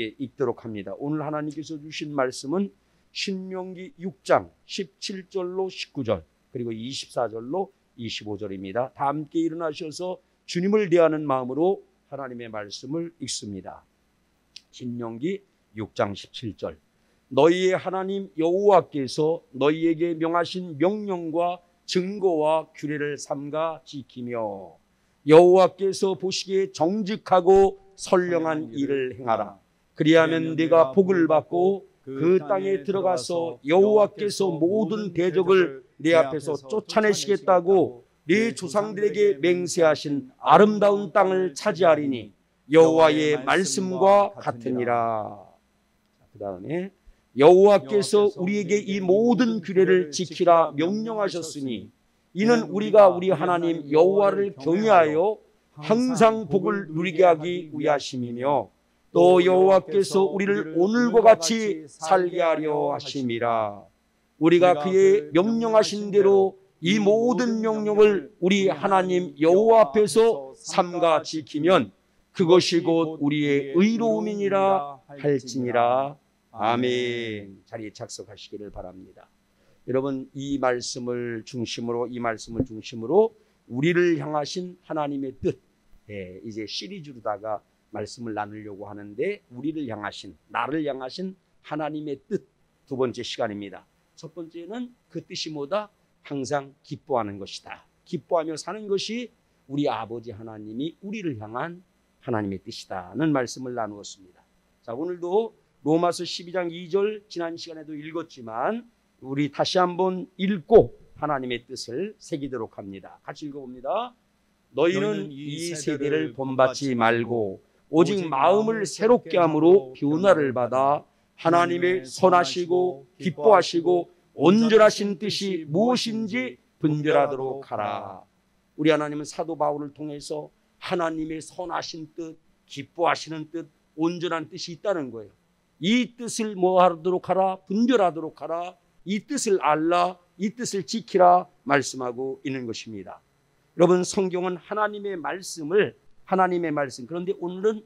함께 읽도록 합니다. 오늘 하나님께서 주신 말씀은 신명기 6장 17절로 19절 그리고 24절로 25절입니다. 다 함께 일어나셔서 주님을 대하는 마음으로 하나님의 말씀을 읽습니다. 신명기 6장 17절 너희의 하나님 여호와께서 너희에게 명하신 명령과 증거와 규례를 삼가 지키며 여호와께서 보시기에 정직하고 선량한 일을 행하라. 그리하면 네가 복을 받고 그 땅에 들어가서 여호와께서 모든 대적을 네 앞에서 쫓아내시겠다고 네 조상들에게 맹세하신 아름다운 땅을 차지하리니 여호와의 말씀과 같으니라. 그 다음에 여호와께서 우리에게 이 모든 규례를 지키라 명령하셨으니 이는 우리가 우리 하나님 여호와를 경외하여 항상 복을 누리게 하기 위하심이며 또 여호와께서 우리를 오늘과 같이 살게 하려 하심이라. 우리가 그의 명령하신 대로 이 모든 명령을 우리 하나님 여호와 앞에서 삼가 지키면 그것이 곧 우리의 의로움이니라 할지니라. 아멘. 자리에 착석하시기를 바랍니다. 여러분 이 말씀을 중심으로 우리를 향하신 하나님의 뜻, 이제 시리즈로다가 말씀을 나누려고 하는데 우리를 향하신, 나를 향하신 하나님의 뜻 두 번째 시간입니다. 첫 번째는 그 뜻이 뭐다? 항상 기뻐하는 것이다. 기뻐하며 사는 것이 우리 아버지 하나님이 우리를 향한 하나님의 뜻이다는 말씀을 나누었습니다. 자, 오늘도 로마서 12장 2절 지난 시간에도 읽었지만 우리 다시 한번 읽고 하나님의 뜻을 새기도록 합니다. 같이 읽어봅니다. 너희는 이 세대를 본받지 말고 오직 마음을 새롭게 함으로 변화를 받아 하나님의 선하시고 기뻐하시고 온전하신 뜻이 무엇인지 분별하도록 하라. 우리 하나님은 사도 바울을 통해서 하나님의 선하신 뜻, 기뻐하시는 뜻, 온전한 뜻이 있다는 거예요. 이 뜻을 뭐 하도록 하라? 분별하도록 하라. 이 뜻을 알라, 이 뜻을 지키라 말씀하고 있는 것입니다. 여러분 성경은 하나님의 말씀, 그런데 오늘은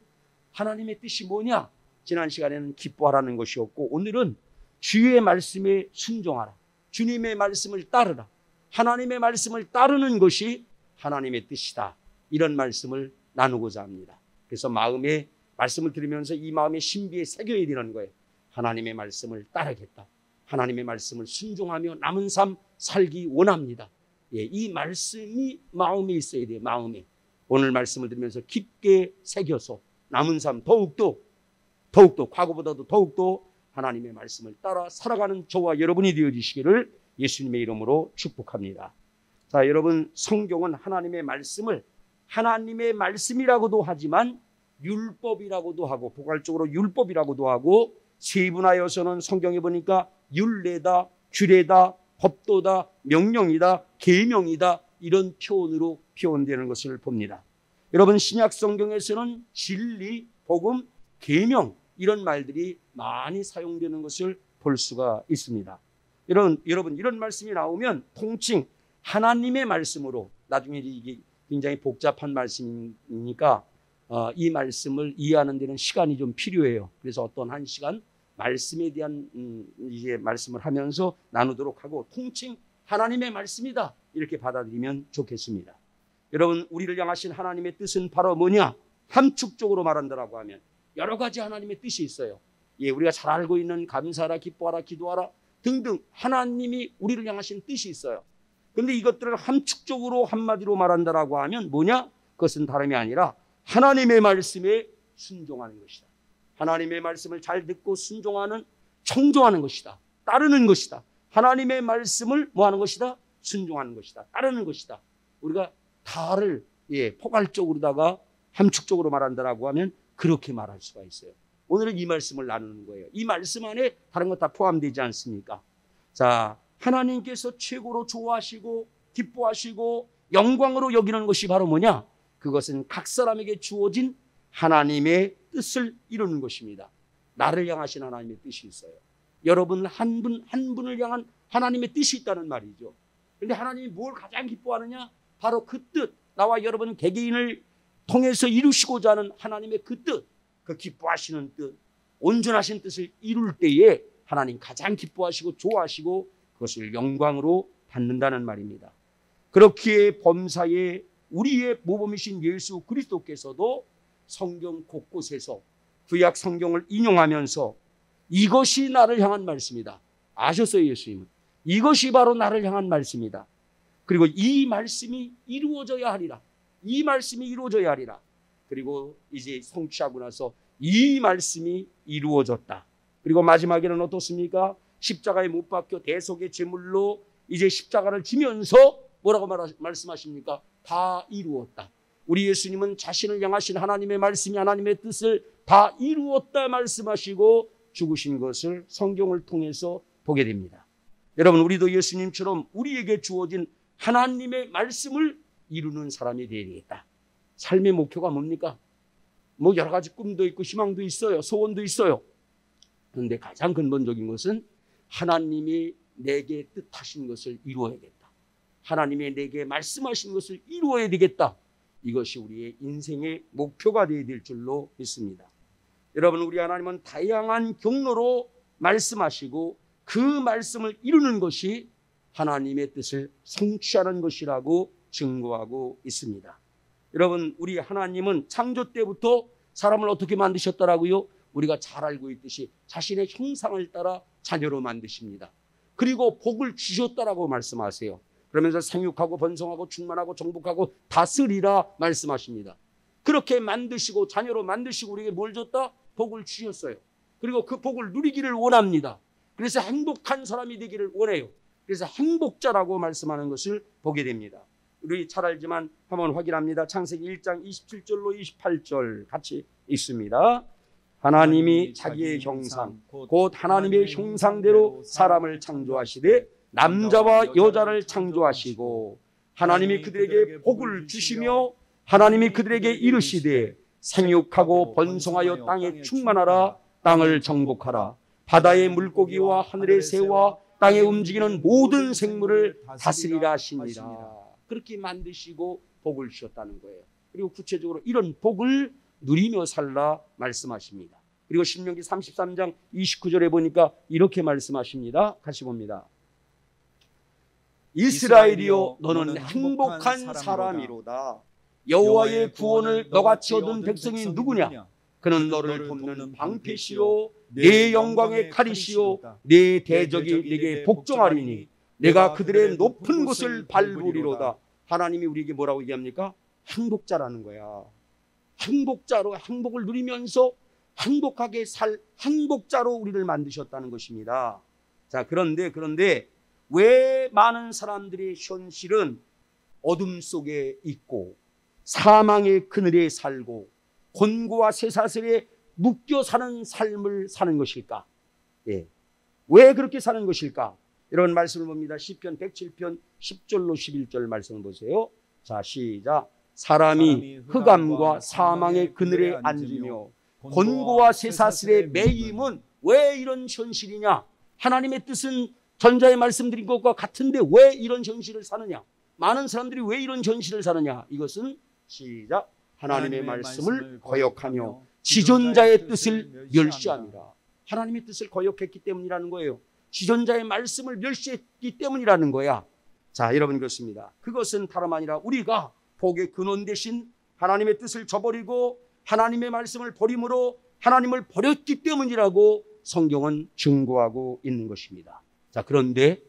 하나님의 뜻이 뭐냐? 지난 시간에는 기뻐하라는 것이었고 오늘은 주의 말씀에 순종하라. 주님의 말씀을 따르라. 하나님의 말씀을 따르는 것이 하나님의 뜻이다. 이런 말씀을 나누고자 합니다. 그래서 마음에 말씀을 들으면서 이 마음의 신비에 새겨야 되는 거예요. 하나님의 말씀을 따르겠다. 하나님의 말씀을 순종하며 남은 삶 살기 원합니다. 이 말씀이 마음에 있어야 돼요. 마음에. 오늘 말씀을 들으면서 깊게 새겨서 남은 삶 더욱더 과거보다도 더욱더 하나님의 말씀을 따라 살아가는 저와 여러분이 되어주시기를 예수님의 이름으로 축복합니다. 자, 여러분 성경은 하나님의 말씀을 하나님의 말씀이라고도 하지만 율법이라고도 하고 포괄적으로 율법이라고도 하고 세분하여서는 성경에 보니까 율례다, 규례다, 법도다, 명령이다, 계명이다 이런 표현으로 표현되는 것을 봅니다. 여러분 신약 성경에서는 진리, 복음, 계명 이런 말들이 많이 사용되는 것을 볼 수가 있습니다. 여러분 이런 말씀이 나오면 통칭 하나님의 말씀으로 나중에 이게 굉장히 복잡한 말씀이니까 이 말씀을 이해하는 데는 시간이 좀 필요해요. 그래서 어떤 한 시간 말씀에 대한 이제 말씀을 하면서 나누도록 하고 통칭 하나님의 말씀이다 이렇게 받아들이면 좋겠습니다. 여러분 우리를 향하신 하나님의 뜻은 바로 뭐냐? 함축적으로 말한다라고 하면 여러 가지 하나님의 뜻이 있어요. 우리가 잘 알고 있는 감사하라, 기뻐하라, 기도하라 등등 하나님이 우리를 향하신 뜻이 있어요. 그런데 이것들을 함축적으로 한마디로 말한다라고 하면 뭐냐? 그것은 다름이 아니라 하나님의 말씀에 순종하는 것이다. 하나님의 말씀을 잘 듣고 순종하는, 청종하는 것이다. 따르는 것이다. 하나님의 말씀을 뭐 하는 것이다? 순종하는 것이다. 따르는 것이다. 우리가 다를 포괄적으로다가 함축적으로 말한다라고 하면 그렇게 말할 수가 있어요. 오늘은 이 말씀을 나누는 거예요. 이 말씀 안에 다른 것 다 포함되지 않습니까? 자, 하나님께서 최고로 좋아하시고 기뻐하시고 영광으로 여기는 것이 바로 뭐냐? 그것은 각 사람에게 주어진 하나님의 뜻을 이루는 것입니다. 나를 향하신 하나님의 뜻이 있어요. 여러분 한 분을 향한 하나님의 뜻이 있다는 말이죠. 그런데 하나님이 뭘 가장 기뻐하느냐? 바로 그 뜻, 나와 여러분 개개인을 통해서 이루시고자 하는 하나님의 그 뜻, 그 기뻐하시는 뜻, 온전하신 뜻을 이룰 때에 하나님 가장 기뻐하시고 좋아하시고 그것을 영광으로 받는다는 말입니다. 그렇기에 범사에 우리의 모범이신 예수 그리스도께서도 성경 곳곳에서 구약 성경을 인용하면서 이것이 나를 향한 말씀이다. 아셨어요, 예수님은? 이것이 바로 나를 향한 말씀이다. 그리고 이 말씀이 이루어져야 하리라. 이 말씀이 이루어져야 하리라. 그리고 이제 성취하고 나서 이 말씀이 이루어졌다. 그리고 마지막에는 어떻습니까? 십자가에 못 박혀 대속의 제물로 이제 십자가를 지면서 뭐라고 말씀하십니까? 다 이루었다. 우리 예수님은 자신을 향하신 하나님의 말씀이 하나님의 뜻을 다 이루었다 말씀하시고 죽으신 것을 성경을 통해서 보게 됩니다. 여러분, 우리도 예수님처럼 우리에게 주어진 하나님의 말씀을 이루는 사람이 되어야겠다. 삶의 목표가 뭡니까? 뭐 여러 가지 꿈도 있고 희망도 있어요. 소원도 있어요. 그런데 가장 근본적인 것은 하나님이 내게 뜻하신 것을 이루어야겠다. 하나님이 내게 말씀하신 것을 이루어야 되겠다. 이것이 우리의 인생의 목표가 되어야 될 줄로 믿습니다. 여러분, 우리 하나님은 다양한 경로로 말씀하시고 그 말씀을 이루는 것이 하나님의 뜻을 성취하는 것이라고 증거하고 있습니다. 여러분, 우리 하나님은 창조 때부터 사람을 어떻게 만드셨더라고요? 우리가 잘 알고 있듯이 자신의 형상을 따라 자녀로 만드십니다. 그리고 복을 주셨다라고 말씀하세요. 그러면서 생육하고 번성하고 충만하고 정복하고 다스리라 말씀하십니다. 그렇게 만드시고 자녀로 만드시고 우리에게 뭘 줬다? 복을 주셨어요. 그리고 그 복을 누리기를 원합니다. 그래서 행복한 사람이 되기를 원해요. 그래서 행복자라고 말씀하는 것을 보게 됩니다. 우리 잘 알지만 한번 확인합니다. 창세기 1장 27절로 28절 같이 읽습니다. 하나님이 자기의 형상 곧 하나님의 형상대로 사람을 창조하시되 남자와 여자를 창조하시고 하나님이 그들에게 복을 주시며 하나님이 그들에게 이르시되 생육하고 번성하여 땅에 충만하라. 땅을 정복하라. 바다의 물고기와 하늘의 새와 땅에 움직이는 모든 생물을 다스리라 하시니라. 그렇게 만드시고 복을 주셨다는 거예요. 그리고 구체적으로 이런 복을 누리며 살라 말씀하십니다. 그리고 신명기 33장 29절에 보니까 이렇게 말씀하십니다. 같이 봅니다. 이스라엘이여 너는 행복한 사람이로다. 여호와의 구원을 너같이 얻은 백성이 누구냐? 그는 너를 돕는 방패시요 내 영광의 칼이시요 내 대적이 네게 복종하리니 내가 그들의 높은 곳을 밟으리로다. 하나님이 우리에게 뭐라고 얘기합니까? 행복자라는 거야. 행복자로 행복을 누리면서 행복하게 살 행복자로 우리를 만드셨다는 것입니다. 자, 그런데 왜 많은 사람들의 현실은 어둠 속에 있고 사망의 그늘에 살고 곤고와 쇠사슬에 묶여 사는 삶을 사는 것일까? 예. 왜 그렇게 사는 것일까? 이런 말씀을 봅니다. 시편 107편 10절로 11절 말씀을 보세요. 자, 시작. 사람이 흑암과 사망의 그늘에 앉으며 곤고와 쇠사슬에 매임은 왜 이런 현실이냐? 하나님의 뜻은 전자에 말씀드린 것과 같은데 왜 이런 현실을 사느냐? 많은 사람들이 왜 이런 현실을 사느냐? 이것은 시작. 하나님의 말씀을 거역하며 지존자의 뜻을 멸시합니다. 하나님의 뜻을 거역했기 때문이라는 거예요. 지존자의 말씀을 멸시했기 때문이라는 거야. 자, 여러분, 그렇습니다. 그것은 다름 아니라 우리가 복의 근원 대신 하나님의 뜻을 저버리고 하나님의 말씀을 버림으로 하나님을 버렸기 때문이라고 성경은 증거하고 있는 것입니다. 자, 그런데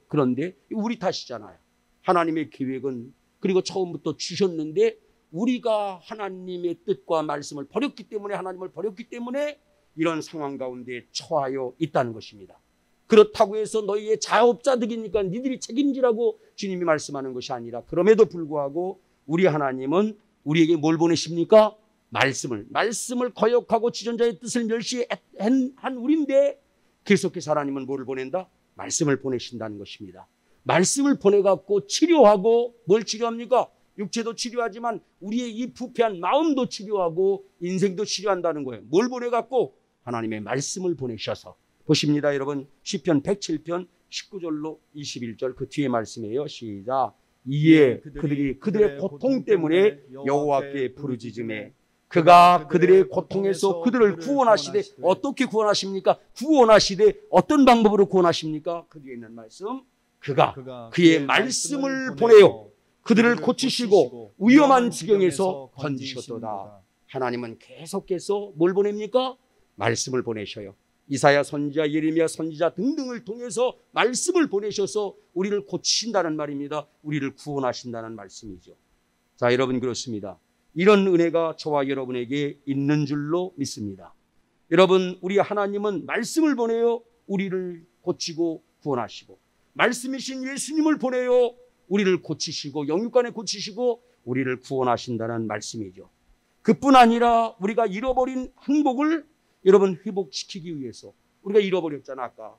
우리 탓이잖아요. 하나님의 계획은 그리고 처음부터 주셨는데 우리가 하나님의 뜻과 말씀을 버렸기 때문에 하나님을 버렸기 때문에 이런 상황 가운데 처하여 있다는 것입니다. 그렇다고 해서 너희의 자업자득이니까 니들이 책임지라고 주님이 말씀하는 것이 아니라 그럼에도 불구하고 우리 하나님은 우리에게 뭘 보내십니까? 말씀을 거역하고 지존자의 뜻을 멸시한 우리인데 계속해서 하나님은 뭐를 보낸다? 말씀을 보내신다는 것입니다. 말씀을 보내갖고 치료하고 뭘 치료합니까? 육체도 치료하지만 우리의 이 부패한 마음도 치료하고 인생도 치료한다는 거예요. 뭘 보내갖고? 하나님의 말씀을 보내셔서. 보십니다, 여러분. 시편 107편 19절로 21절 그 뒤에 말씀이에요. 시작. 이에 그들이 그들의 고통 때문에 여호와께 부르짖음에 그가 그들의 고통에서 그들을 구원하시되 어떻게 구원하십니까? 구원하시되 어떤 방법으로 구원하십니까? 그 뒤에 있는 말씀, 그가 그의 말씀을 보내요 그들을 고치시고 위험한 지경에서 건지셨도다. 하나님은 계속해서 뭘 보냅니까? 말씀을 보내셔요. 이사야 선지자, 예레미야 선지자 등등을 통해서 말씀을 보내셔서 우리를 고치신다는 말입니다. 우리를 구원하신다는 말씀이죠. 자, 여러분, 그렇습니다. 이런 은혜가 저와 여러분에게 있는 줄로 믿습니다. 여러분, 우리 하나님은 말씀을 보내요 우리를 고치고 구원하시고, 말씀이신 예수님을 보내요 우리를 고치시고 영육간에 고치시고 우리를 구원하신다는 말씀이죠. 그뿐 아니라 우리가 잃어버린 행복을 여러분 회복시키기 위해서, 우리가 잃어버렸잖아. 아까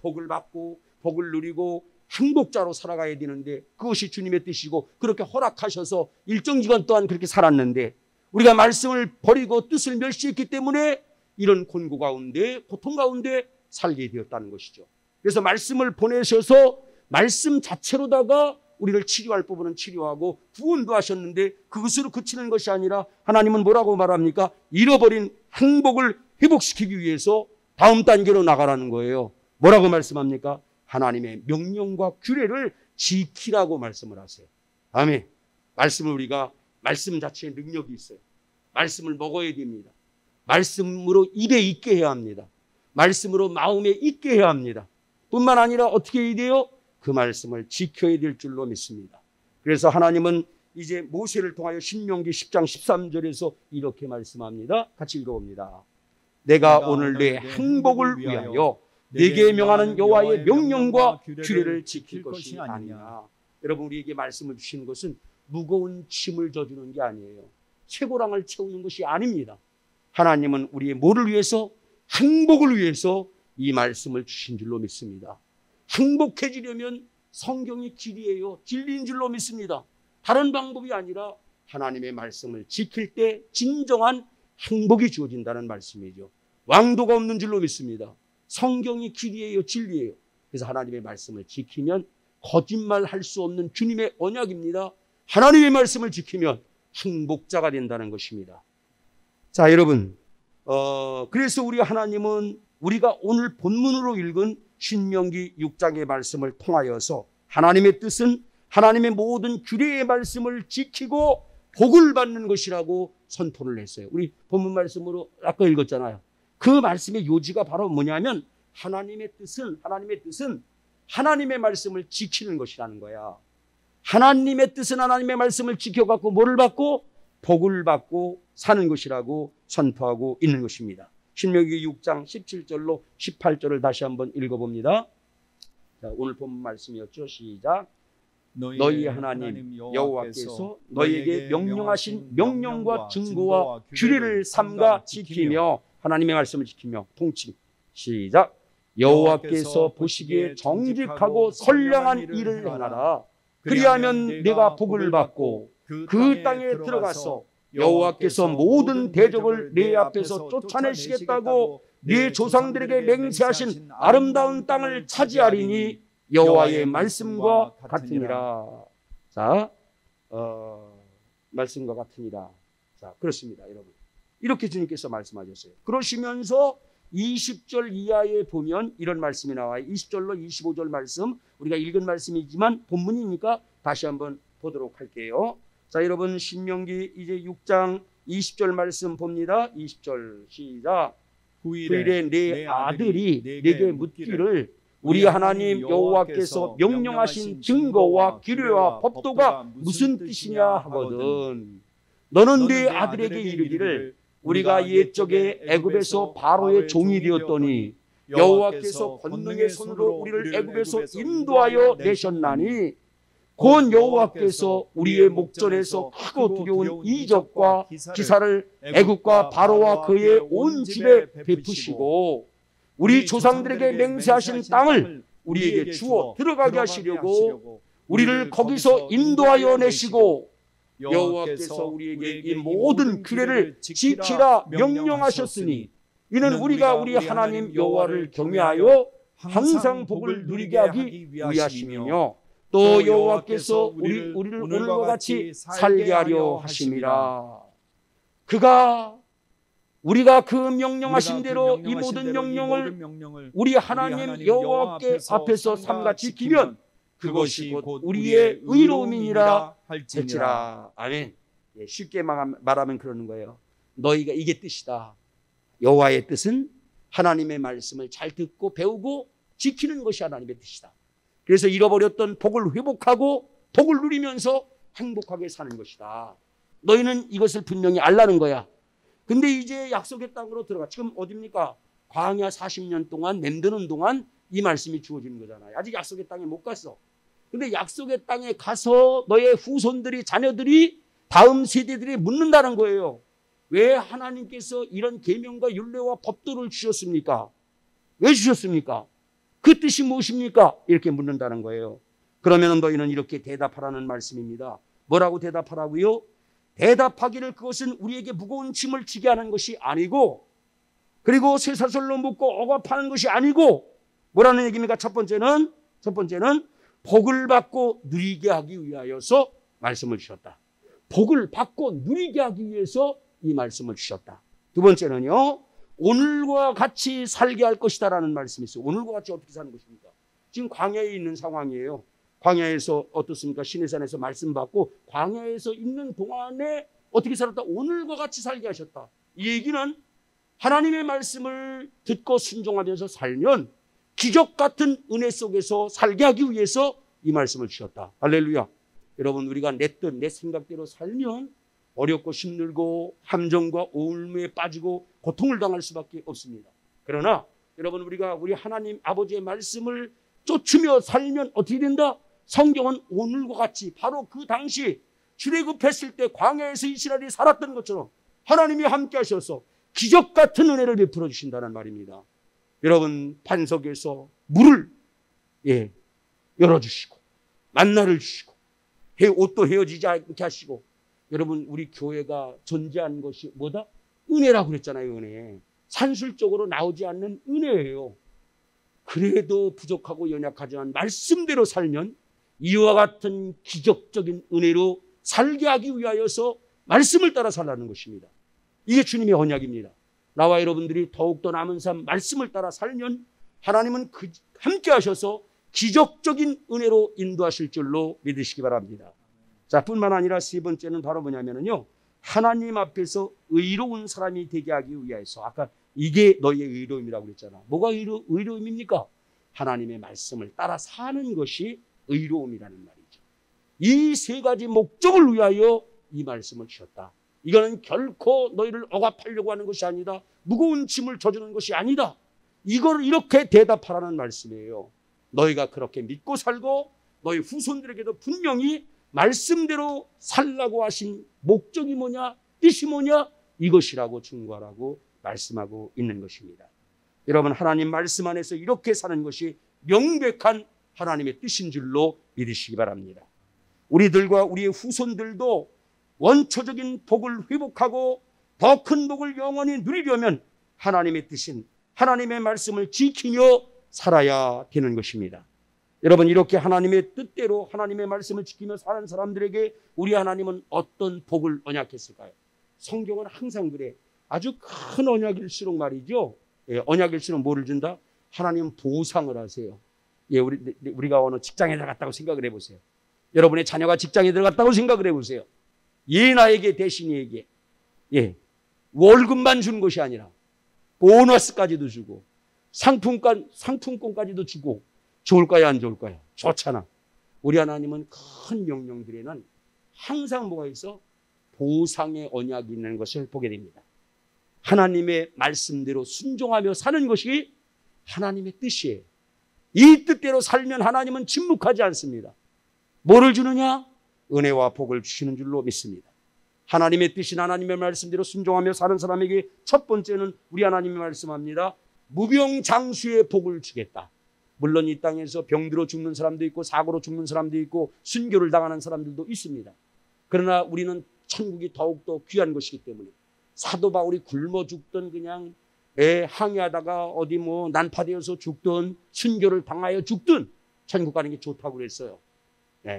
복을 받고 복을 누리고 행복자로 살아가야 되는데 그것이 주님의 뜻이고 그렇게 허락하셔서 일정 기간 동안 그렇게 살았는데 우리가 말씀을 버리고 뜻을 멸시했기 때문에 이런 곤고 가운데 고통 가운데 살게 되었다는 것이죠. 그래서 말씀을 보내셔서 말씀 자체로다가 우리를 치료할 부분은 치료하고 구원도 하셨는데 그것으로 그치는 것이 아니라 하나님은 뭐라고 말합니까? 잃어버린 행복을 회복시키기 위해서 다음 단계로 나가라는 거예요. 뭐라고 말씀합니까? 하나님의 명령과 규례를 지키라고 말씀을 하세요. 아멘. 말씀을 우리가 말씀 자체에 능력이 있어요. 말씀을 먹어야 됩니다. 말씀으로 입에 있게 해야 합니다. 말씀으로 마음에 있게 해야 합니다. 뿐만 아니라 어떻게 해야 돼요? 그 말씀을 지켜야 될 줄로 믿습니다. 그래서 하나님은 이제 모세를 통하여 신명기 10장 13절에서 이렇게 말씀합니다. 같이 읽어봅니다. 내가 오늘 내 행복을 위하여 내게 명하는 여호와의 명령과 규례를 지킬 것이 아니냐. 여러분, 우리에게 말씀을 주시는 것은 무거운 짐을 져주는 게 아니에요. 쇠고랑을 채우는 것이 아닙니다. 하나님은 우리의 뭐를 위해서? 행복을 위해서 이 말씀을 주신 줄로 믿습니다. 행복해지려면 성경이 길이에요. 진리인 줄로 믿습니다. 다른 방법이 아니라 하나님의 말씀을 지킬 때 진정한 행복이 주어진다는 말씀이죠. 왕도가 없는 줄로 믿습니다. 성경이 길이에요. 진리예요. 그래서 하나님의 말씀을 지키면 거짓말할 수 없는 주님의 언약입니다. 하나님의 말씀을 지키면 행복자가 된다는 것입니다. 자, 여러분, 그래서 우리 하나님은 우리가 오늘 본문으로 읽은 신명기 6장의 말씀을 통하여서 하나님의 뜻은 하나님의 모든 규례의 말씀을 지키고 복을 받는 것이라고 선포를 했어요. 우리 본문 말씀으로 아까 읽었잖아요. 그 말씀의 요지가 바로 뭐냐면 하나님의 뜻은 하나님의 말씀을 지키는 것이라는 거야. 하나님의 뜻은 하나님의 말씀을 지켜갖고 뭐를 받고? 복을 받고 사는 것이라고 선포하고 있는 것입니다. 신명기 6장 17절로 18절을 다시 한번 읽어봅니다. 자, 오늘 본문 말씀이었죠. 시작. 너희 하나님 여호와께서 너희에게 명령하신 명령과 증거와 규례를 삼가 지키며, 하나님의 말씀을 지키며 통치. 시작. 여호와께서 보시기에 정직하고 선량한 일을 행하라. 그리하면 내가 복을 받고 그 땅에 들어가서 여호와께서 모든 대적을 내 앞에서 쫓아내시겠다고 네 조상들에게 맹세하신 아름다운 땅을 차지하리니 여호와의 말씀과 같으니라. 자, 말씀과 같으니라. 자, 그렇습니다, 여러분. 이렇게 주님께서 말씀하셨어요. 그러시면서 20절 이하에 보면 이런 말씀이 나와요. 20절로 25절 말씀, 우리가 읽은 말씀이지만 본문이니까 다시 한번 보도록 할게요. 자, 여러분, 신명기 이제 6장 20절 말씀 봅니다. 20절 시작. 9일에 내 아들이 내게 묻기를 우리 하나님 여호와께서 명령하신 증거와 규례와 법도가 무슨 뜻이냐 하거든. 너는 네 아들에게 이르기를 우리가 옛적에 애굽에서 바로의 종이 되었더니 여호와께서 권능의 손으로 우리를 애굽에서 인도하여 내셨나니 곧 여호와께서 우리의 목전에서 크고 두려운 이적과 기사를 애굽과 바로와 그의 온 집에 베푸시고 우리 조상들에게 맹세하신 땅을 우리에게 주어 들어가게 하시려고 우리를 거기서 인도하여 내시고 여호와께서 우리에게 이 모든 규례를 지키라 명령하셨으니 이는 우리가 우리 하나님 여호와를 경외하여 항상 복을 누리게 하기 위하심이며 또 여호와께서 우리를 오늘과 같이 살게 하려 하심이라. 우리가 그 명령하신 대로 이 모든 명령을 우리 하나님 여호와 앞에서 삼가 지키면 그것이 곧 우리의 의로움이니라 할지니라. 아멘. 예, 쉽게 말하면 그러는 거예요. 너희가 이게 뜻이다. 여호와의 뜻은 하나님의 말씀을 잘 듣고 배우고 지키는 것이 하나님의 뜻이다. 그래서 잃어버렸던 복을 회복하고 복을 누리면서 행복하게 사는 것이다. 너희는 이것을 분명히 알라는 거야. 근데 이제 약속의 땅으로 들어가. 지금 어디입니까? 광야 40년 동안 맴드는 동안 이 말씀이 주어지는 거잖아요. 아직 약속의 땅에 못 갔어. 근데 약속의 땅에 가서 너의 후손들이, 자녀들이, 다음 세대들이 묻는다는 거예요. 왜 하나님께서 이런 계명과 율례와 법도를 주셨습니까? 왜 주셨습니까? 그 뜻이 무엇입니까? 이렇게 묻는다는 거예요. 그러면 너희는 이렇게 대답하라는 말씀입니다. 뭐라고 대답하라고요? 대답하기를 그것은 우리에게 무거운 짐을 지게 하는 것이 아니고, 그리고 쇠사슬로 묶고 억압하는 것이 아니고, 뭐라는 얘기입니까? 첫 번째는 복을 받고 누리게 하기 위하여서 말씀을 주셨다. 복을 받고 누리게 하기 위해서 이 말씀을 주셨다. 두 번째는요, 오늘과 같이 살게 할 것이다라는 말씀이 있어요. 오늘과 같이 어떻게 사는 것입니까? 지금 광야에 있는 상황이에요. 광야에서 어떻습니까? 시내산에서 말씀 받고 광야에서 있는 동안에 어떻게 살았다? 오늘과 같이 살게 하셨다. 이 얘기는 하나님의 말씀을 듣고 순종하면서 살면 기적 같은 은혜 속에서 살게 하기 위해서 이 말씀을 주셨다. 할렐루야. 여러분, 우리가 내 뜻, 내 생각대로 살면 어렵고 힘들고 함정과 오울무에 빠지고 고통을 당할 수밖에 없습니다. 그러나 여러분, 우리가 우리 하나님 아버지의 말씀을 쫓으며 살면 어떻게 된다? 성경은 오늘과 같이 바로 그 당시 출애굽했을 때 광야에서 이스라엘이 살았던 것처럼 하나님이 함께 하셔서 기적 같은 은혜를 베풀어 주신다는 말입니다. 여러분, 반석에서 물을 열어주시고 만나를 주시고 옷도 헤어지지 않게 하시고, 여러분, 우리 교회가 존재한 것이 뭐다? 은혜라고 그랬잖아요. 은혜. 산술적으로 나오지 않는 은혜예요. 그래도 부족하고 연약하지만 말씀대로 살면 이와 같은 기적적인 은혜로 살게 하기 위하여서 말씀을 따라 살라는 것입니다. 이게 주님의 언약입니다. 나와 여러분들이 더욱더 남은 삶 말씀을 따라 살면 하나님은 함께 하셔서 기적적인 은혜로 인도하실 줄로 믿으시기 바랍니다. 자, 뿐만 아니라 세 번째는 바로 뭐냐면요, 하나님 앞에서 의로운 사람이 되게 하기 위해서, 아까 이게 너희의 의로움이라고 그랬잖아. 뭐가 의로움입니까? 하나님의 말씀을 따라 사는 것이 의로움이라는 말이죠. 이 세 가지 목적을 위하여 이 말씀을 주셨다. 이거는 결코 너희를 억압하려고 하는 것이 아니다. 무거운 짐을 져주는 것이 아니다. 이걸 이렇게 대답하라는 말씀이에요. 너희가 그렇게 믿고 살고 너희 후손들에게도 분명히 말씀대로 살라고 하신 목적이 뭐냐, 뜻이 뭐냐, 이것이라고 충고하라고 말씀하고 있는 것입니다. 여러분, 하나님 말씀 안에서 이렇게 사는 것이 명백한 하나님의 뜻인 줄로 믿으시기 바랍니다. 우리들과 우리의 후손들도 원초적인 복을 회복하고 더 큰 복을 영원히 누리려면 하나님의 뜻인 하나님의 말씀을 지키며 살아야 되는 것입니다. 여러분, 이렇게 하나님의 뜻대로 하나님의 말씀을 지키며 사는 사람들에게 우리 하나님은 어떤 복을 언약했을까요? 성경은 항상 그래. 아주 큰 언약일수록 말이죠. 언약일수록 뭐를 준다? 하나님은 보상을 하세요. 우리가 어느 직장에 들어갔다고 생각을 해보세요. 여러분의 자녀가 직장에 들어갔다고 생각을 해보세요. 나에게 대신이에게 월급만 준 것이 아니라 보너스까지도 주고 상품권까지도 주고, 좋을까요, 안 좋을까요? 좋잖아. 우리 하나님은 큰 명령들에는 항상 뭐가 있어? 보상의 언약이 있는 것을 보게 됩니다. 하나님의 말씀대로 순종하며 사는 것이 하나님의 뜻이에요. 이 뜻대로 살면 하나님은 침묵하지 않습니다. 뭐를 주느냐? 은혜와 복을 주시는 줄로 믿습니다. 하나님의 뜻인 하나님의 말씀대로 순종하며 사는 사람에게 첫 번째는 우리 하나님이 말씀합니다. 무병장수의 복을 주겠다. 물론 이 땅에서 병들어 죽는 사람도 있고 사고로 죽는 사람도 있고 순교를 당하는 사람들도 있습니다. 그러나 우리는 천국이 더욱더 귀한 것이기 때문에 사도 바울이 굶어 죽던, 그냥 항해하다가 어디 난파되어서 죽든 순교를 당하여 죽든 천국 가는 게 좋다고 그랬어요.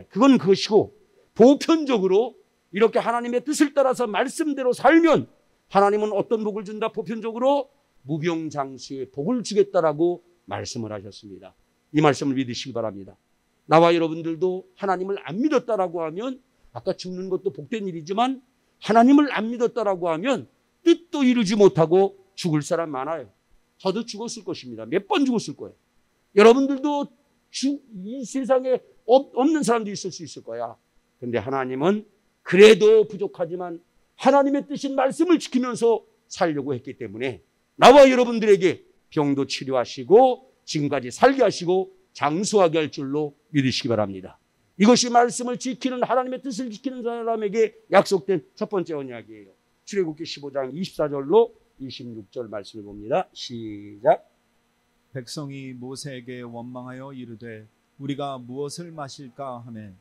그건 그것이고, 보편적으로 이렇게 하나님의 뜻을 따라서 말씀대로 살면 하나님은 어떤 복을 준다? 보편적으로 무병장수의 복을 주겠다라고 말씀을 하셨습니다. 이 말씀을 믿으시기 바랍니다. 나와 여러분들도 하나님을 안 믿었다라고 하면, 아까 죽는 것도 복된 일이지만 하나님을 안 믿었다라고 하면 뜻도 이루지 못하고 죽을 사람 많아요. 저도 죽었을 것입니다. 몇 번 죽었을 거예요. 여러분들도 이 세상에 없는 사람도 있을 수 있을 거야. 그런데 하나님은 그래도 부족하지만 하나님의 뜻인 말씀을 지키면서 살려고 했기 때문에 나와 여러분들에게 병도 치료하시고 지금까지 살게 하시고 장수하게 할 줄로 믿으시기 바랍니다. 이것이 말씀을 지키는, 하나님의 뜻을 지키는 사람에게 약속된 첫 번째 언약이에요. 출애굽기 15장 24절로 26절 말씀을 봅니다. 시작. 백성이 모세에게 원망하여 이르되 우리가 무엇을 마실까 하매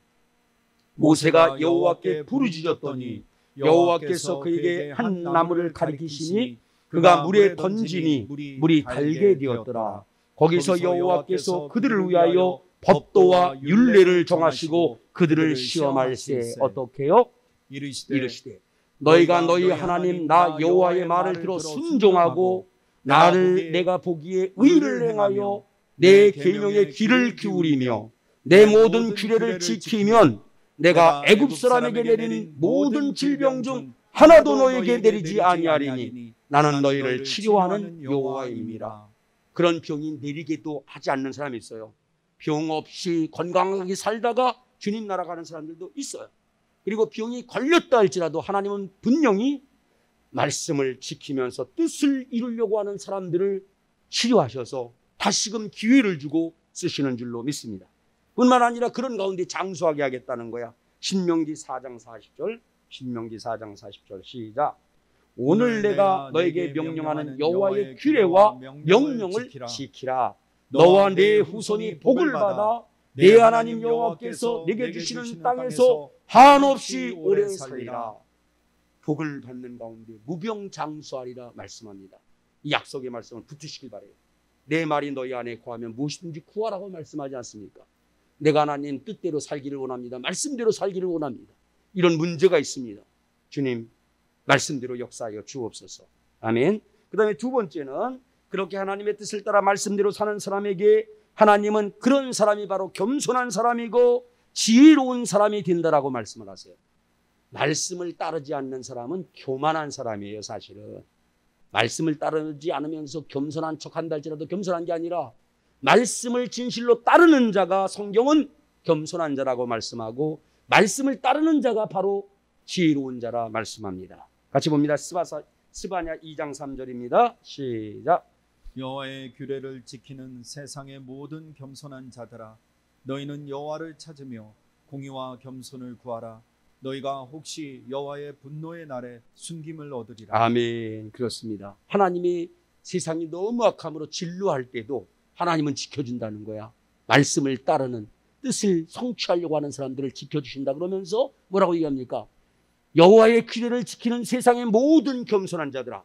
모세가 여호와께 부르짖었더니 여호와께서 그에게 한 나무를 가리키시니 그가 물에 던지니 물이 달게 되었더라. 거기서 여호와께서 그들을 위하여 법도와 율례를 정하시고 그들을 시험할세 어떻게요? 이르시되 너희가 너희 하나님 나 여호와의 말을 들어 순종하고 나를 내가 보기에 의를 행하여 내 계명의 귀를 기울이며 내 모든 규례를 지키면 내가 애굽 사람에게 내린 모든 질병 중 하나도 너에게 내리지 아니하리니 나는 너희를 치료하는 여호와임이라. 그런 병이 내리게도 하지 않는 사람이 있어요. 병 없이 건강하게 살다가 주님 나라 가는 사람들도 있어요. 그리고 병이 걸렸다 할지라도 하나님은 분명히 말씀을 지키면서 뜻을 이루려고 하는 사람들을 치료하셔서 다시금 기회를 주고 쓰시는 줄로 믿습니다. 뿐만 아니라 그런 가운데 장수하게 하겠다는 거야. 신명기 4장 40절, 신명기 4장 40절 시작. 오늘 내가 너에게 명령하는 여호와의 규례와 명령을 지키라. 너와 내 후손이 복을 받아 내 하나님 여호와께서 내게 주시는 땅에서 한없이 오래 살리라. 복을 받는 가운데 무병장수하리라 말씀합니다. 이 약속의 말씀을 붙으시길 바라요. 내 말이 너희 안에 거하면 무엇이든지 구하라고 말씀하지 않습니까? 내가 하나님 뜻대로 살기를 원합니다. 말씀대로 살기를 원합니다. 이런 문제가 있습니다. 주님 말씀대로 역사하여 주옵소서. 아멘. 그 다음에 두 번째는 그렇게 하나님의 뜻을 따라 말씀대로 사는 사람에게 하나님은 그런 사람이 바로 겸손한 사람이고 지혜로운 사람이 된다라고 말씀을 하세요. 말씀을 따르지 않는 사람은 교만한 사람이에요. 사실은 말씀을 따르지 않으면서 겸손한 척한다 할지라도 겸손한 게 아니라 말씀을 진실로 따르는 자가 성경은 겸손한 자라고 말씀하고 말씀을 따르는 자가 바로 지혜로운 자라 말씀합니다. 같이 봅니다. 스바냐 2장 3절입니다. 시작. 여호와의 규례를 지키는 세상의 모든 겸손한 자들아 너희는 여호와를 찾으며 공의와 겸손을 구하라. 너희가 혹시 여호와의 분노의 날에 숨김을 얻으리라. 아멘. 그렇습니다. 하나님이 세상이 너무 악함으로 진루할 때도 하나님은 지켜준다는 거야. 말씀을 따르는 뜻을 성취하려고 하는 사람들을 지켜주신다 그러면서 뭐라고 얘기합니까? 여호와의 규례를 지키는 세상의 모든 겸손한 자들아.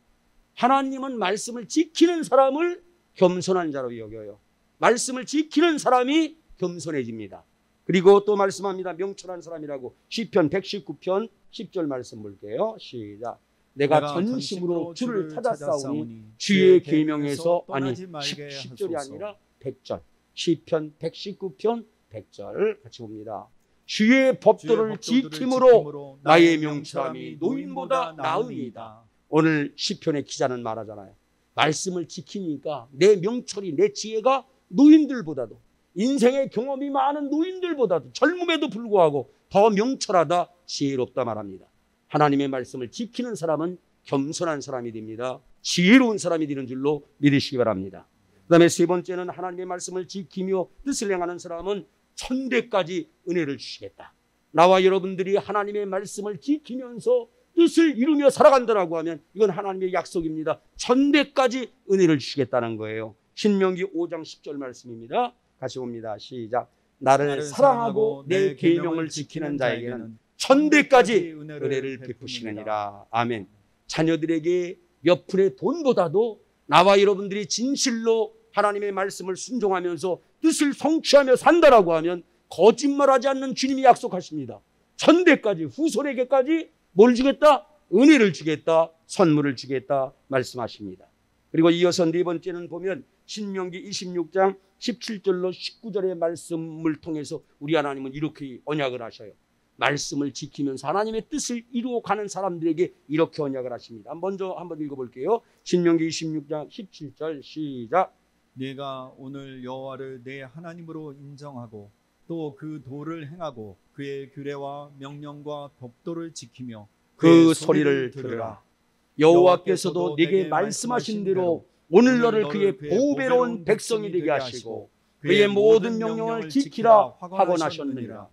하나님은 말씀을 지키는 사람을 겸손한 자로 여겨요. 말씀을 지키는 사람이 겸손해집니다. 그리고 또 말씀합니다. 명철한 사람이라고. 시편 119편 10절 말씀 볼게요. 시작. 내가 전심으로 주를 찾았사오니 주의 계명에서 아니 10절이 아니라 100절. 시편 119편 100절 같이 봅니다. 주의 법도를 지킴으로 나의 명철함이 노인보다 나으니이다. 오늘 시편의 기자는 말하잖아요. 말씀을 지키니까 내 명철이, 내 지혜가 노인들보다도, 인생의 경험이 많은 노인들보다도 젊음에도 불구하고 더 명철하다, 지혜롭다 말합니다. 하나님의 말씀을 지키는 사람은 겸손한 사람이 됩니다. 지혜로운 사람이 되는 줄로 믿으시기 바랍니다. 그 다음에 세 번째는 하나님의 말씀을 지키며 뜻을 행하는 사람은 천대까지 은혜를 주시겠다. 나와 여러분들이 하나님의 말씀을 지키면서 뜻을 이루며 살아간다라고 하면 이건 하나님의 약속입니다. 천대까지 은혜를 주시겠다는 거예요. 신명기 5장 10절 말씀입니다. 같이 봅니다. 시작. 나를 사랑하고 내 계명을 지키는 자에게는 천대까지 은혜를 베푸시느니라. 아멘. 자녀들에게 몇 푼의 돈보다도 나와 여러분들이 진실로 하나님의 말씀을 순종하면서 뜻을 성취하며 산다라고 하면 거짓말하지 않는 주님이 약속하십니다. 천대까지, 후손에게까지 뭘 주겠다? 은혜를 주겠다, 선물을 주겠다 말씀하십니다. 그리고 이어서 네 번째는 보면 신명기 26장 17절로 19절의 말씀을 통해서 우리 하나님은 이렇게 언약을 하셔요. 말씀을 지키면서 하나님의 뜻을 이루어 가는 사람들에게 이렇게 언약을 하십니다. 먼저 한번 읽어볼게요. 신명기 26장 17절 시작. 네가 오늘 여호와를 내 하나님으로 인정하고 또 그 도를 행하고 그의 규례와 명령과 법도를 지키며 그 소리를 들으라. 여호와께서도 네게 말씀하신 대로 오늘 너를 그의 보배로운 백성이 되게 하시고 그의 모든 명령을 지키라 하고 하셨느니라.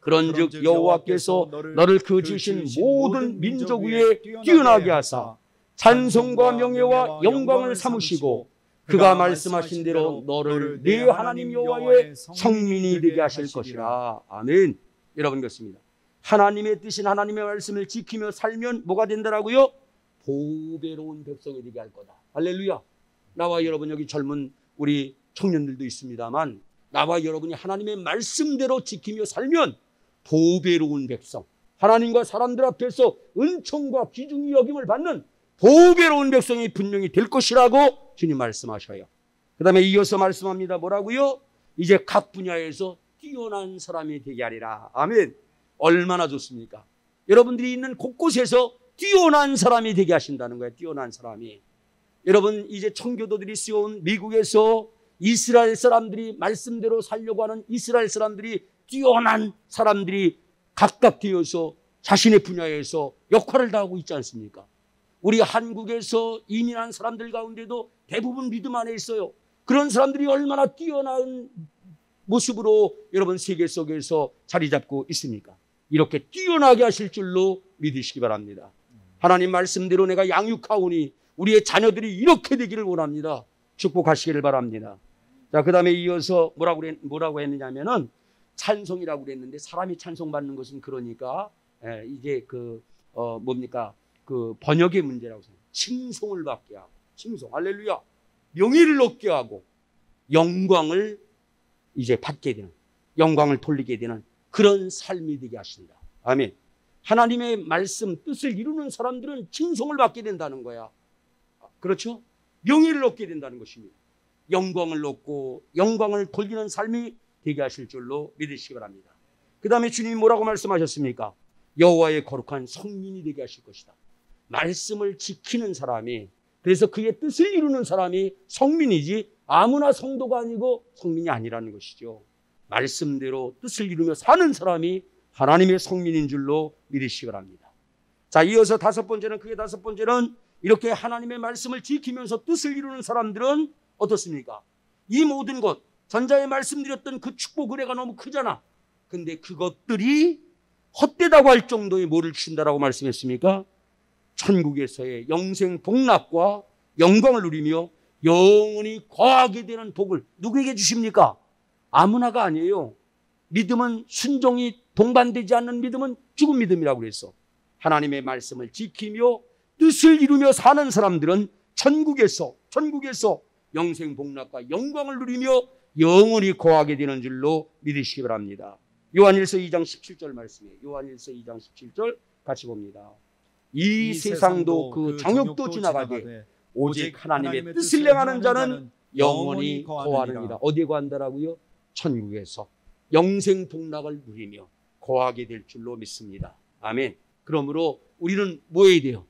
그런즉 여호와께서 너를 그 지으신 모든 민족 위에 뛰어나게 하사 찬송과 명예와 영광을 삼으시고 그가 말씀하신 대로 너를 네 하나님 여호와의 성민이 되게 하실 것이라. 아멘. 여러분 그렇습니다. 하나님의 뜻인 하나님의 말씀을 지키며 살면 뭐가 된다라고요? 보배로운 백성이 되게 할 거다. 할렐루야. 나와 여러분 여기 젊은 우리 청년들도 있습니다만 나와 여러분이 하나님의 말씀대로 지키며 살면 보배로운 백성, 하나님과 사람들 앞에서 은총과 귀중히 여김을 받는 보배로운 백성이 분명히 될 것이라고 주님 말씀하셔요. 그 다음에 이어서 말씀합니다. 뭐라고요? 이제 각 분야에서 뛰어난 사람이 되게 하리라. 아멘. 얼마나 좋습니까? 여러분들이 있는 곳곳에서 뛰어난 사람이 되게 하신다는 거예요. 뛰어난 사람이. 여러분 이제 청교도들이 씌워온 미국에서 이스라엘 사람들이 말씀대로 살려고 하는 이스라엘 사람들이 뛰어난 사람들이 각각 되어서 자신의 분야에서 역할을 다하고 있지 않습니까? 우리 한국에서 이민한 사람들 가운데도 대부분 믿음 안에 있어요. 그런 사람들이 얼마나 뛰어난 모습으로 여러분 세계 속에서 자리 잡고 있습니까? 이렇게 뛰어나게 하실 줄로 믿으시기 바랍니다. 하나님 말씀대로 내가 양육하오니 우리의 자녀들이 이렇게 되기를 원합니다. 축복하시기를 바랍니다. 자, 그 다음에 이어서 뭐라고 했느냐면은 찬송이라고 그랬는데 사람이 찬송받는 것은 그러니까 이제 뭡니까? 그 번역의 문제라고 생각해요. 칭송을 받게 하고, 칭송, 할렐루야. 명예를 얻게 하고, 영광을 이제 받게 되는, 영광을 돌리게 되는 그런 삶이 되게 하신다. 아멘. 하나님의 말씀, 뜻을 이루는 사람들은 칭송을 받게 된다는 거야. 그렇죠? 명예를 얻게 된다는 것입니다. 영광을 얻고, 영광을 돌리는 삶이 되게 하실 줄로 믿으시기 바랍니다. 그 다음에 주님이 뭐라고 말씀하셨습니까? 여호와의 거룩한 성민이 되게 하실 것이다. 말씀을 지키는 사람이, 그래서 그의 뜻을 이루는 사람이 성민이지 아무나 성도가 아니고 성민이 아니라는 것이죠. 말씀대로 뜻을 이루며 사는 사람이 하나님의 성민인 줄로 믿으시기 바랍니다. 자, 이어서 다섯 번째는 이렇게 하나님의 말씀을 지키면서 뜻을 이루는 사람들은 어떻습니까? 이 모든 것, 전자에 말씀드렸던 그 축복 은혜가 너무 크잖아. 근데 그것들이 헛되다고 할 정도의 뭐를 주신다라고 말씀했습니까? 천국에서의 영생 복락과 영광을 누리며 영원히 거하게 되는 복을 누구에게 주십니까? 아무나가 아니에요. 믿음은 순종이 동반되지 않는 믿음은 죽은 믿음이라고 그랬어. 하나님의 말씀을 지키며 뜻을 이루며 사는 사람들은 천국에서 영생 복락과 영광을 누리며 영원히 거하게 되는 줄로 믿으시기 바랍니다. 요한일서 2장 17절 말씀이에요. 요한일서 2장 17절 같이 봅니다. 이 세상도 그 정욕도 지나가되 오직 하나님의 뜻을 행하는 자는 영원히 거하느니라. 어디에 거한다라고요? 천국에서 영생 복락을 누리며 거하게 될 줄로 믿습니다. 아멘. 그러므로 우리는 뭐 해야 돼요?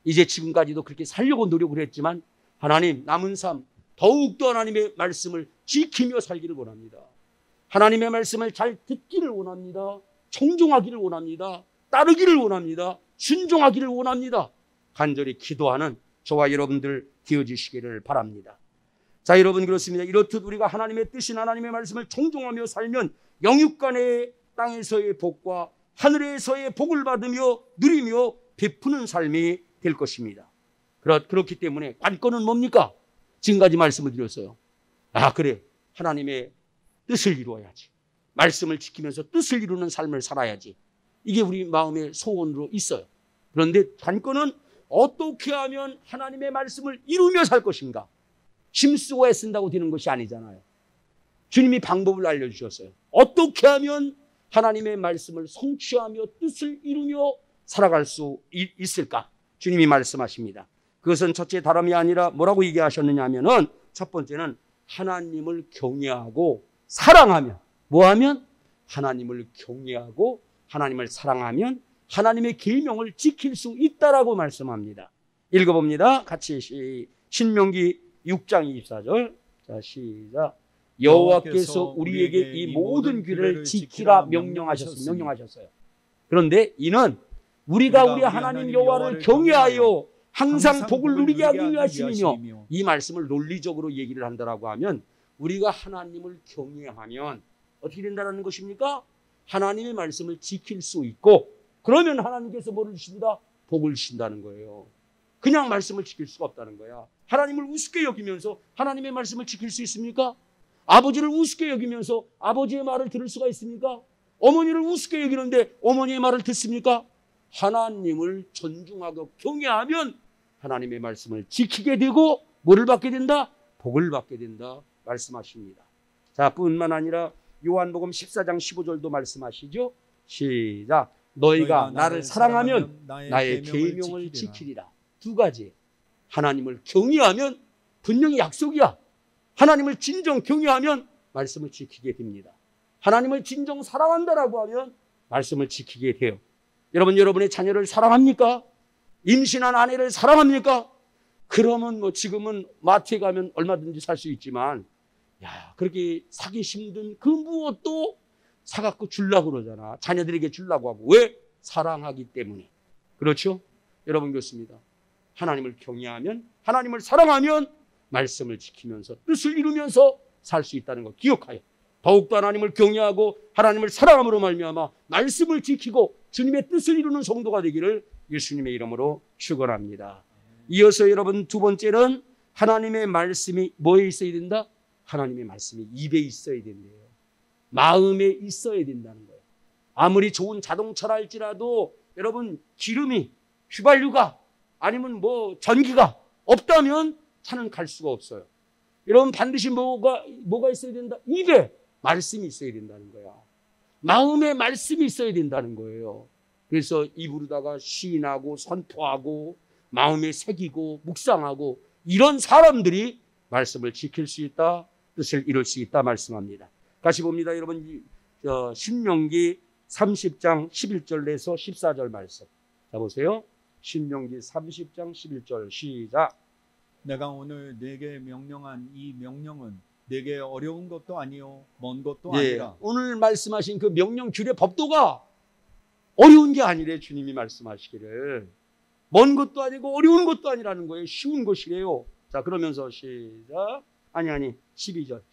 이제 지금까지도 그렇게 살려고 노력을 했지만 하나님 남은 삶 더욱더 하나님의 말씀을 지키며 살기를 원합니다. 하나님의 말씀을 잘 듣기를 원합니다. 청종하기를 원합니다. 따르기를 원합니다. 순종하기를 원합니다. 간절히 기도하는 저와 여러분들 되어주시기를 바랍니다. 자, 여러분 그렇습니다. 이렇듯 우리가 하나님의 뜻인 하나님의 말씀을 청종하며 살면 영육간의 땅에서의 복과 하늘에서의 복을 받으며 누리며 베푸는 삶이 될 것입니다. 그렇기 때문에 관건은 뭡니까? 지금까지 말씀을 드렸어요. 그래, 하나님의 뜻을 이루어야지. 말씀을 지키면서 뜻을 이루는 삶을 살아야지. 이게 우리 마음의 소원으로 있어요. 그런데 관건은 어떻게 하면 하나님의 말씀을 이루며 살 것인가? 힘쓰고 애쓴다고 되는 것이 아니잖아요. 주님이 방법을 알려주셨어요. 어떻게 하면 하나님의 말씀을 성취하며 뜻을 이루며 살아갈 수 있을까? 주님이 말씀하십니다. 그것은 첫째 다름이 아니라 뭐라고 얘기하셨느냐 하면은 첫 번째는 하나님을 경외하고 사랑하면, 뭐하면? 하나님을 경외하고 하나님을 사랑하면 하나님의 계명을 지킬 수 있다라고 말씀합니다. 읽어봅니다. 같이 신명기 6장 24절. 자, 시작. 여호와께서 우리에게 이 모든 규례를 지키라 명령하셨어요. 그런데 이는 우리가 우리 하나님 여호와를 경외하여 항상 복을 누리게 하기 위하심이며, 이 말씀을 논리적으로 얘기를 한다라고 하면 우리가 하나님을 경외하면 어떻게 된다는 것입니까? 하나님의 말씀을 지킬 수 있고, 그러면 하나님께서 뭐를 주신다? 복을 주신다는 거예요. 그냥 말씀을 지킬 수가 없다는 거야. 하나님을 우습게 여기면서 하나님의 말씀을 지킬 수 있습니까? 아버지를 우습게 여기면서 아버지의 말을 들을 수가 있습니까? 어머니를 우습게 여기는데 어머니의 말을 듣습니까? 하나님을 존중하고 경외하면 하나님의 말씀을 지키게 되고 뭐를 받게 된다? 복을 받게 된다 말씀하십니다. 자, 뿐만 아니라 요한복음 14장 15절도 말씀하시죠. 시작. 너희가 나를 사랑하면 나의 계명을 지키리라. 두 가지. 하나님을 경외하면 분명히 약속이야. 하나님을 진정 경외하면 말씀을 지키게 됩니다. 하나님을 진정 사랑한다라고 하면 말씀을 지키게 돼요. 여러분의 자녀를 사랑합니까? 임신한 아내를 사랑합니까? 그러면 뭐 지금은 마트에 가면 얼마든지 살 수 있지만, 야, 그렇게 사기 힘든 그 무엇도 사갖고 주려고 그러잖아. 자녀들에게 주려고 하고. 왜? 사랑하기 때문에. 그렇죠? 여러분, 그렇습니다. 하나님을 경외하면, 하나님을 사랑하면 말씀을 지키면서 뜻을 이루면서 살 수 있다는 거 기억하여 더욱더 하나님을 경외하고 하나님을 사랑함으로 말미암아 말씀을 지키고 주님의 뜻을 이루는 성도가 되기를 예수님의 이름으로 축원합니다. 이어서 여러분, 두 번째는 하나님의 말씀이 뭐에 있어야 된다? 하나님의 말씀이 입에 있어야 된대요. 마음에 있어야 된다는 거예요. 아무리 좋은 자동차라 할지라도 여러분, 기름이, 휘발유가 아니면 뭐 전기가 없다면 차는 갈 수가 없어요. 여러분, 반드시 뭐가 있어야 된다? 입에 말씀이 있어야 된다는 거야. 마음에 말씀이 있어야 된다는 거예요. 그래서 입으로다가 시인하고 선포하고 마음에 새기고 묵상하고 이런 사람들이 말씀을 지킬 수 있다, 뜻을 이룰 수 있다 말씀합니다. 다시 봅니다. 여러분, 신명기 30장 11절에서 14절 말씀. 자, 보세요. 신명기 30장 11절 시작. 내가 오늘 네게 명령한 이 명령은 네게 어려운 것도 아니요 먼 것도 아니라. 오늘 말씀하신 그 명령 규례 법도가 어려운 게 아니래. 주님이 말씀하시기를 먼 것도 아니고 어려운 것도 아니라는 거예요. 쉬운 것이래요. 자, 그러면서 시작. 아니 12절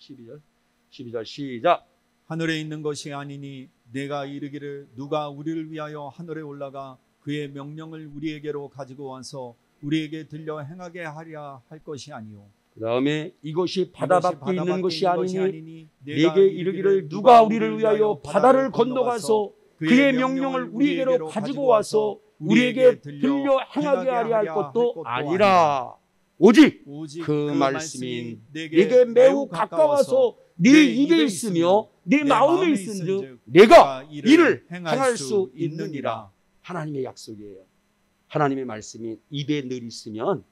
시작. 하늘에 있는 것이 아니니 내가 이르기를 누가 우리를 위하여 하늘에 올라가 그의 명령을 우리에게로 가지고 와서 우리에게 들려 행하게 하랴 할 것이 아니요. 그 다음에 이것이 바다 밖에 있는 것이 아니니 내게 이르기를 누가 우리를 위하여 바다를 건너가서 그의 명령을 우리에게로 가지고 와서 우리에게 들려 행하게 하려 할 것도 아니라 오직 그 말씀이 내게 매우 가까워서 네 입에 있으며 네 마음에 있은즉 내가 이를 행할 수 있느니라. 하나님의 약속이에요. 하나님의 말씀이 입에 늘 있으면,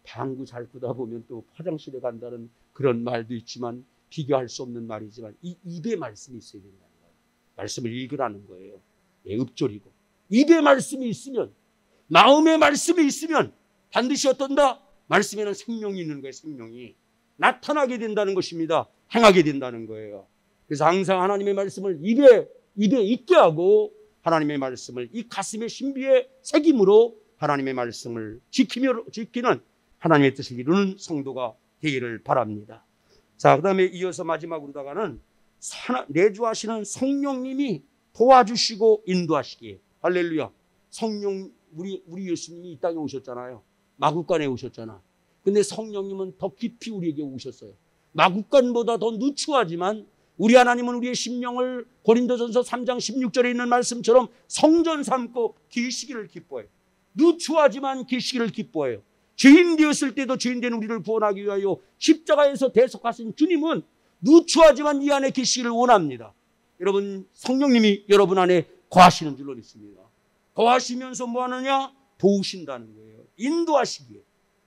방구 잘 끄다 보면 또 화장실에 간다는 그런 말도 있지만 비교할 수 없는 말이지만 이 입에 말씀이 있어야 된다는 거예요. 말씀을 읽으라는 거예요. 읍조리고 입에 말씀이 있으면, 마음에 말씀이 있으면 반드시 어떤다? 말씀에는 생명이 있는 거예요. 생명이 나타나게 된다는 것입니다. 행하게 된다는 거예요. 그래서 항상 하나님의 말씀을 입에 있게 하고 하나님의 말씀을 이 가슴의 신비의 새김으로 하나님의 말씀을 지키는 하나님의 뜻을 이루는 성도가 되기를 바랍니다. 자, 그 다음에 이어서 마지막으로다가는 내주하시는 성령님이 도와주시고 인도하시기에, 할렐루야. 성령, 우리 예수님이 이 땅에 오셨잖아요. 마구간에 오셨잖아. 근데 성령님은 더 깊이 우리에게 오셨어요. 마구간보다 더 누추하지만 우리 하나님은 우리의 심령을 고린도전서 3장 16절에 있는 말씀처럼 성전 삼고 계시기를 기뻐해요. 누추하지만 계시기를 기뻐해요. 죄인 되었을 때도 죄인 된 우리를 구원하기 위하여 십자가에서 대속하신 주님은 누추하지만 이 안에 계시기를 원합니다. 여러분, 성령님이 여러분 안에 거하시는 줄로 믿습니다. 더하시면서 뭐 하느냐? 도우신다는 거예요. 인도하시기에.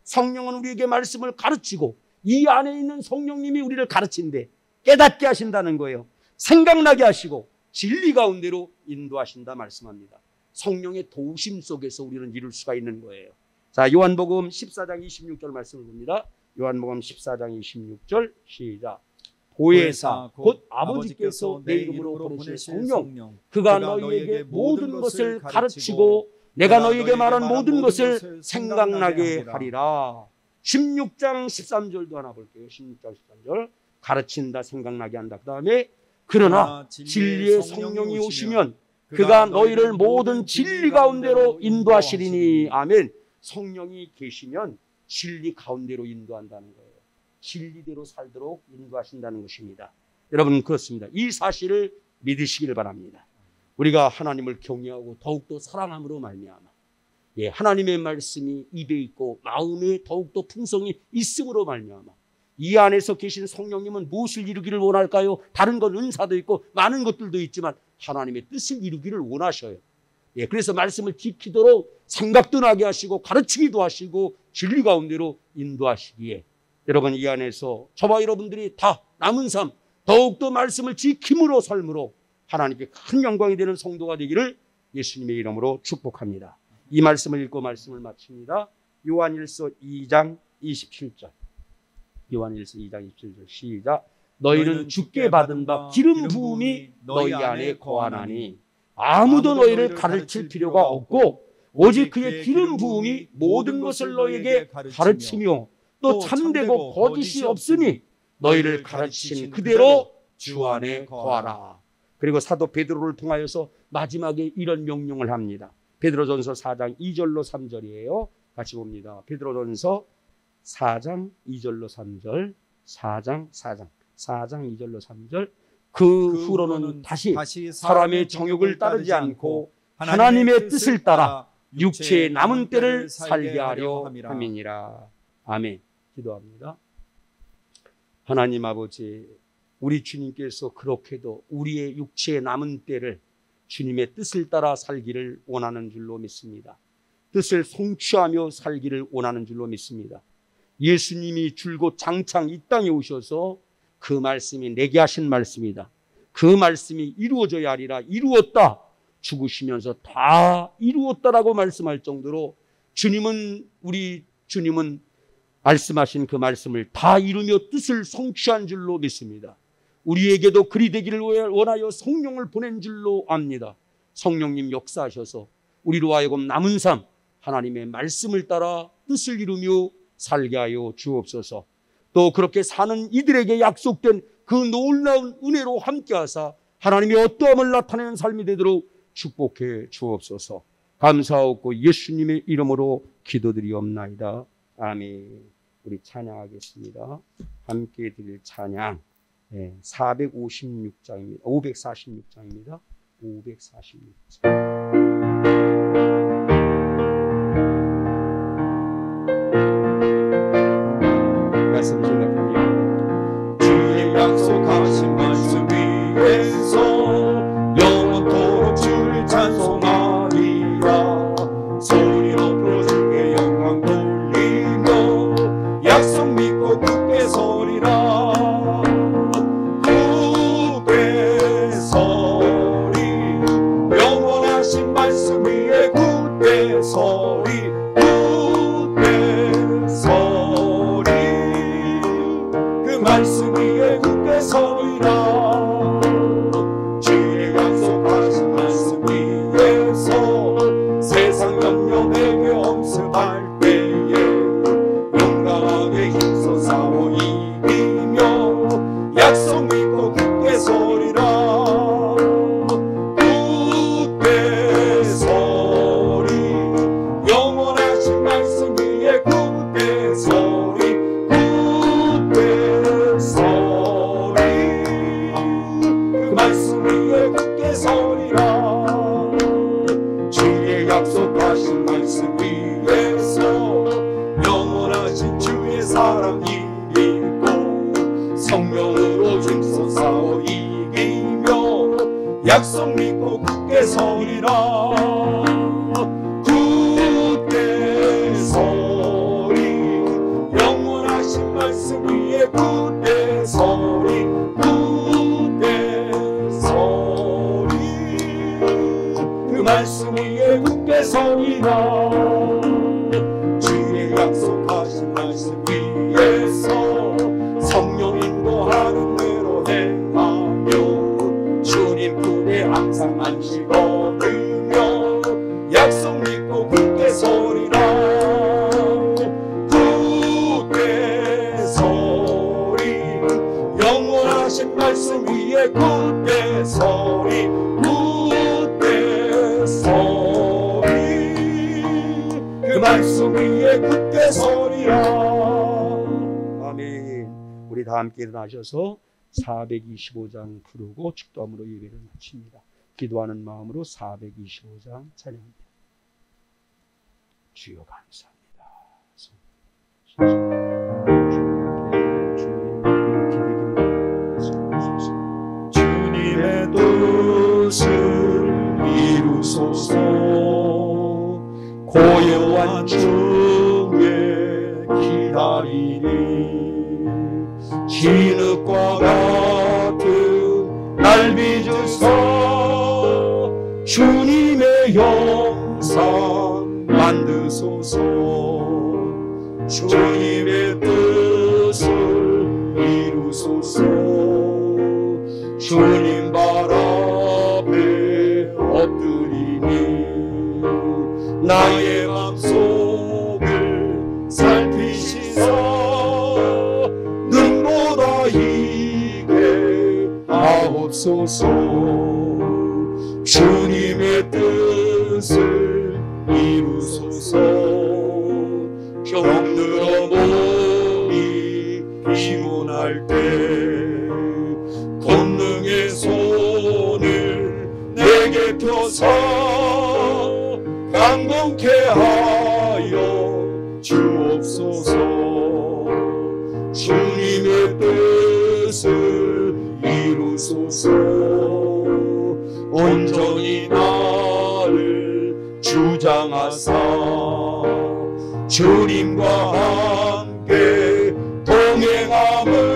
성령은 우리에게 말씀을 가르치고 이 안에 있는 성령님이 우리를 가르친데 깨닫게 하신다는 거예요. 생각나게 하시고 진리 가운데로 인도하신다 말씀합니다. 성령의 도우심 속에서 우리는 이룰 수가 있는 거예요. 자, 요한복음 14장 26절 말씀을 봅니다. 요한복음 14장 26절 시작. 보혜사 곧 아버지께서 내 이름으로 보내실 성령 그가 너희에게 모든 것을 가르치고 내가 너희에게 말한 모든 것을 생각나게 하리라. 16장 13절도 하나 볼게요. 16장 13절 가르친다, 생각나게 한다. 그 다음에 그러나 진리의 성령이 오시면 그가 너희를 모든 진리 가운데로 인도하시리니. 아멘. 성령이 계시면 진리 가운데로 인도한다는 거예요. 진리대로 살도록 인도하신다는 것입니다. 여러분, 그렇습니다. 이 사실을 믿으시길 바랍니다. 우리가 하나님을 경외하고 더욱더 사랑함으로 말미암아 하나님의 말씀이 입에 있고 마음에 더욱더 풍성이 있음으로 말미암아 이 안에서 계신 성령님은 무엇을 이루기를 원할까요? 다른 건 은사도 있고 많은 것들도 있지만 하나님의 뜻을 이루기를 원하셔요. 그래서 말씀을 지키도록 생각도 나게 하시고 가르치기도 하시고 진리 가운데로 인도하시기에 여러분, 이 안에서 저와 여러분들이 다 남은 삶 더욱더 말씀을 지킴으로 삶으로 하나님께 큰 영광이 되는 성도가 되기를 예수님의 이름으로 축복합니다. 이 말씀을 읽고 말씀을 마칩니다. 요한일서 2장 27절. 요한일서 2장 27절 시작. 너희는 주께 받은 바 기름 부음이 너희 안에 거하나니 아무도 너희를 가르칠 필요가 없고 오직 그의 기름 부음이 모든 것을 너희에게 가르치며 또 참되고 거짓이 없으니 너희를 가르치신 그대로 주 안에 거하라. 그리고 사도 베드로를 통하여서 마지막에 이런 명령을 합니다. 베드로전서 4장 2절로 3절이에요. 같이 봅니다. 베드로전서 4장 2절로 3절. 4장 2절로 3절. 그 후로는 다시 사람의 정욕을 따르지 않고 하나님의 뜻을 따라 육체의 남은 때를 살게 하려 함이니라. 아멘. 기도합니다. 하나님 아버지, 우리 주님께서 그렇게도 우리의 육체의 남은 때를 주님의 뜻을 따라 살기를 원하는 줄로 믿습니다. 뜻을 성취하며 살기를 원하는 줄로 믿습니다. 예수님이 줄곧 장창 이 땅에 오셔서 그 말씀이 내게 하신 말씀이다. 그 말씀이 이루어져야 하리라. 이루었다. 죽으시면서 다 이루었다라고 말씀할 정도로 우리 주님은 말씀하신 그 말씀을 다 이루며 뜻을 성취한 줄로 믿습니다. 우리에게도 그리 되기를 원하여 성령을 보낸 줄로 압니다. 성령님 역사하셔서 우리로 하여금 남은 삶 하나님의 말씀을 따라 뜻을 이루며 살게 하여 주옵소서. 또 그렇게 사는 이들에게 약속된 그 놀라운 은혜로 함께하사 하나님의 어떠함을 나타내는 삶이 되도록 축복해 주옵소서. 감사하고 예수님의 이름으로 기도드리옵나이다. 아멘. 우리 찬양하겠습니다. 함께 드릴 찬양 456장입니다. 546장입니다. 546장. 말씀 생각하며 주님 약속하신 말씀 위에서 영원토록 주를 찬송하리라. 소리 높여 주께 영광 돌리며 약속 믿고 굳게 서리라. 굳게 서리 영원하신 말씀 위에 굳게 서리. 말씀 위에 굳게 서리라. 주의 약속하신 말씀 위에서 세상 염려 내게 엄습할 때에 용감하게 힘써 싸워 이기며 약속 믿고 굳게 서리라. 굳게 서리 영원하신 말씀 위에 굳게 서리. 주의 약속하신 말씀 위에서 영원하신 주의 사랑 이기고 성령으로 힘써 싸워 이기며 약속 믿고 굳게 서리라. 말씀 위에 굳게 서리라. 주의 약속하신 말씀 위에서 성령 인도하는 대로 행하며 주님 품에 항상 안식 얻으며 약속 믿고 굳게 서리라. 굳게 서리 영원하신 말씀 위에 굳게 서리 굳게 서리 그 말씀 위에 굳게 서리라. 아멘. 우리 다 함께 일어나셔서 425장 부르고 축도함으로 예배를 마칩니다. 기도하는 마음으로 425장 찬양합니다. 주여 감사합니다. 주님의 뜻을 이루소서. 고요한 중에 기다리니 진흙과 같은 날 빚으사 주님의 형상 만드소서. 주님의 뜻을 이루소서. 주님 발 앞에 엎드리니 나의 맘속을 살피시사 눈보다 희게 하옵소서. 주님의 뜻을 이루소서. 병들어 몸이 피곤할 때 권능의 손을 내게 펴서 강건케 하여 주옵소서. 주님의 뜻을 이루소서. 온전히 나를 주장하사 주님과 함께 동행함을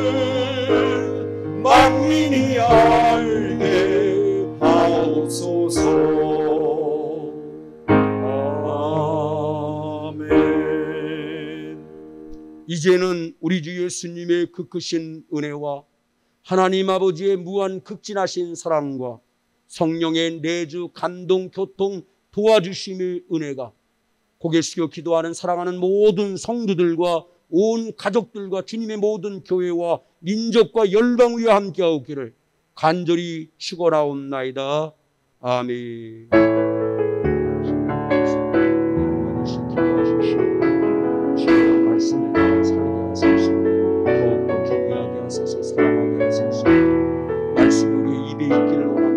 만민이 알게 하옵소서. 아멘. 이제는 우리 주 예수님의 그 크신 은혜와 하나님 아버지의 무한 극진하신 사랑과 성령의 내주 감동 교통 도와주심의 은혜가 고개 숙여 기도하는 사랑하는 모든 성도들과 온 가족들과 주님의 모든 교회와 민족과 열방 위에 함께하옵기를 간절히 축원하옵나이다. 아멘. 말씀을 살게 하소서. 더욱더 경외하게 하소서. 사랑하게 하소서. 말씀이 우리의 입에 있기를 원합니다.